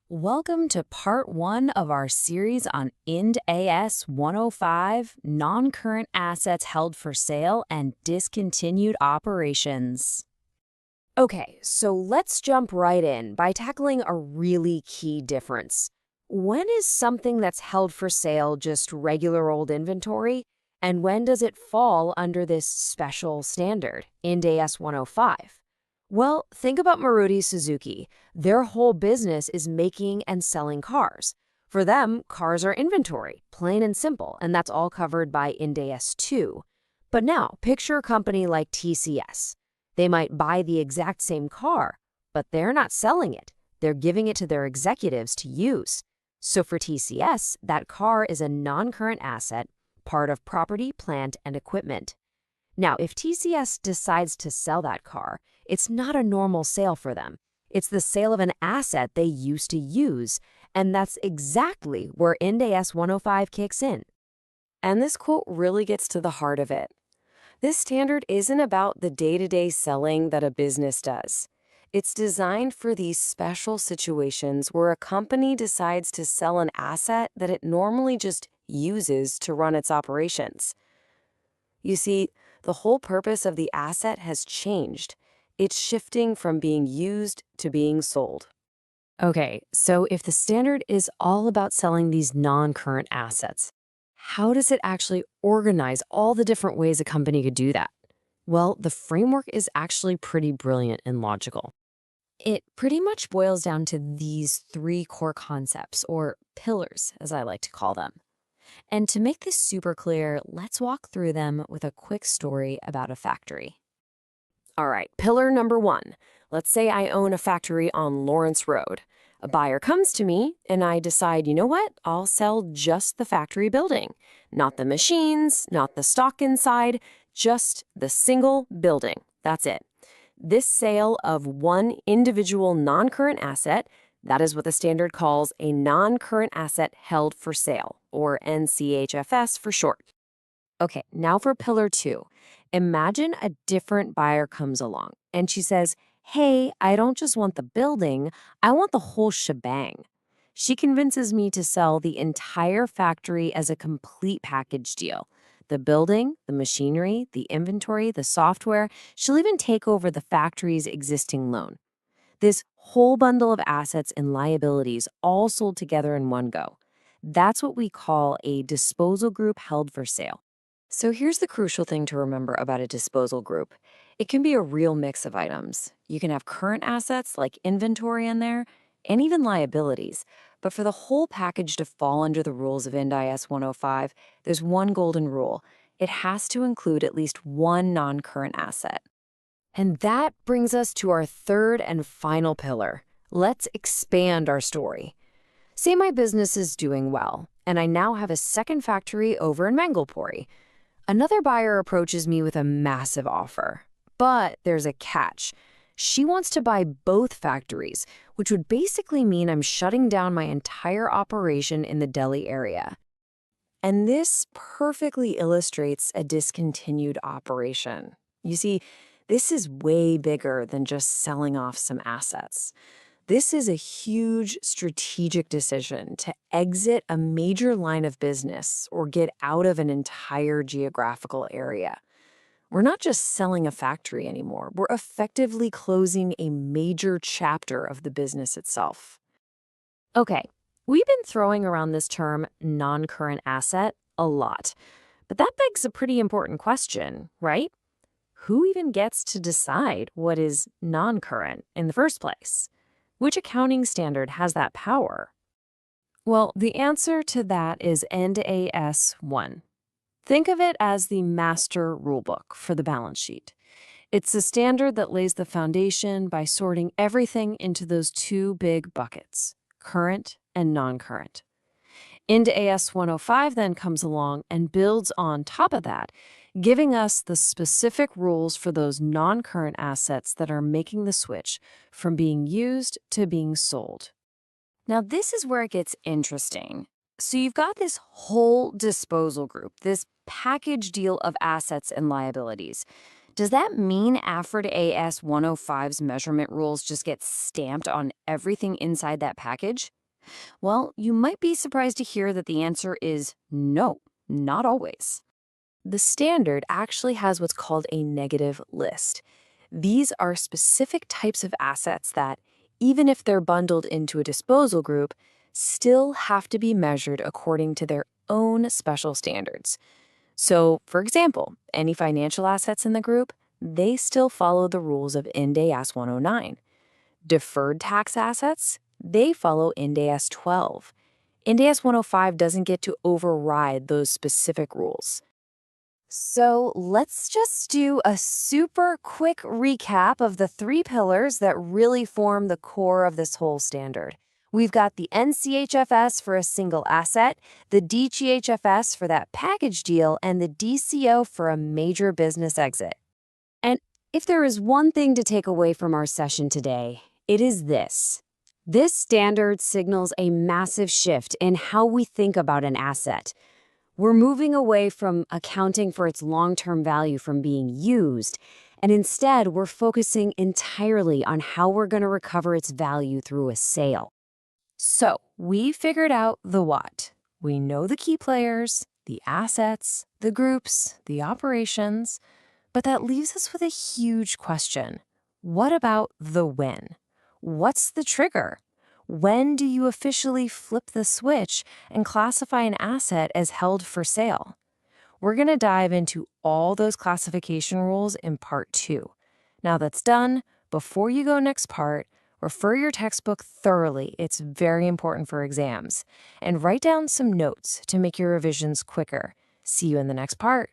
Welcome to part one of our series on IND AS 105 Non-Current Assets Held for Sale and Discontinued Operations. Okay, so let's jump right in by tackling a really key difference. When is something that's held for sale just regular old inventory? And when does it fall under this special standard, IND AS 105? Well, think about Maruti Suzuki. Their whole business is making and selling cars. For them, cars are inventory, plain and simple, and that's all covered by IND AS 2. But now, picture a company like TCS. They might buy the exact same car, but they're not selling it. They're giving it to their executives to use. So for TCS, that car is a non-current asset, part of property, plant, and equipment. Now, if TCS decides to sell that car, it's not a normal sale for them. It's the sale of an asset they used to use, and that's exactly where IND AS 105 kicks in. And this quote really gets to the heart of it. This standard isn't about the day-to-day selling that a business does. It's designed for these special situations where a company decides to sell an asset that it normally just uses to run its operations. You see, the whole purpose of the asset has changed. It's shifting from being used to being sold. Okay, so if the standard is all about selling these non-current assets, how does it actually organize all the different ways a company could do that? Well, the framework is actually pretty brilliant and logical. It pretty much boils down to these three core concepts, or pillars, as I like to call them. And to make this super clear, let's walk through them with a quick story about a factory. All right, pillar number one. Let's say I own a factory on Lawrence Road. A buyer comes to me and I decide, you know what? I'll sell just the factory building. Not the machines, not the stock inside, just the single building. That's it. This sale of one individual non-current asset, that is what the standard calls a non-current asset held for sale, or NCHFS for short. Okay, now for pillar two. Imagine a different buyer comes along and she says, hey, I don't just want the building, I want the whole shebang. She convinces me to sell the entire factory as a complete package deal. The building, the machinery, the inventory, the software, she'll even take over the factory's existing loan. This whole bundle of assets and liabilities all sold together in one go. That's what we call a disposal group held for sale. So here's the crucial thing to remember about a disposal group. It can be a real mix of items. You can have current assets like inventory in there, and even liabilities. But for the whole package to fall under the rules of IND AS 105, there's one golden rule. It has to include at least one non-current asset. And that brings us to our third and final pillar. Let's expand our story. Say my business is doing well, and I now have a second factory over in Mangalpuri. Another buyer approaches me with a massive offer. But there's a catch. She wants to buy both factories, which would basically mean I'm shutting down my entire operation in the Delhi area. And this perfectly illustrates a discontinued operation. You see, this is way bigger than just selling off some assets. This is a huge strategic decision to exit a major line of business or get out of an entire geographical area. We're not just selling a factory anymore. We're effectively closing a major chapter of the business itself. Okay, we've been throwing around this term non-current asset a lot, but that begs a pretty important question, right? Who even gets to decide what is non-current in the first place? Which accounting standard has that power? Well, the answer to that is IND AS 1. Think of it as the master rulebook for the balance sheet. It's the standard that lays the foundation by sorting everything into those two big buckets, current and non-current. IND AS 105 then comes along and builds on top of that, giving us the specific rules for those non-current assets that are making the switch from being used to being sold. Now, this is where it gets interesting. So you've got this whole disposal group, this package deal of assets and liabilities. Does that mean AFRID AS 105's measurement rules just get stamped on everything inside that package? Well, you might be surprised to hear that the answer is no, not always. The standard actually has what's called a negative list. These are specific types of assets that, even if they're bundled into a disposal group, still have to be measured according to their own special standards. So, for example, any financial assets in the group, they still follow the rules of IND AS 109. Deferred tax assets, they follow IND AS 12. IND AS 105 doesn't get to override those specific rules. So let's just do a super quick recap of the three pillars that really form the core of this whole standard. We've got the NCHFS for a single asset, the DGHFS for that package deal, and the DCO for a major business exit. And if there is one thing to take away from our session today, it is this. This standard signals a massive shift in how we think about an asset. We're moving away from accounting for its long-term value from being used, and instead we're focusing entirely on how we're going to recover its value through a sale. So, we figured out the what. We know the key players, the assets, the groups, the operations, but that leaves us with a huge question. What about the when? What's the trigger? When do you officially flip the switch and classify an asset as held for sale? We're going to dive into all those classification rules in part 2. Now that's done, before you go next part, refer your textbook thoroughly. It's very important for exams. And write down some notes to make your revisions quicker. See you in the next part.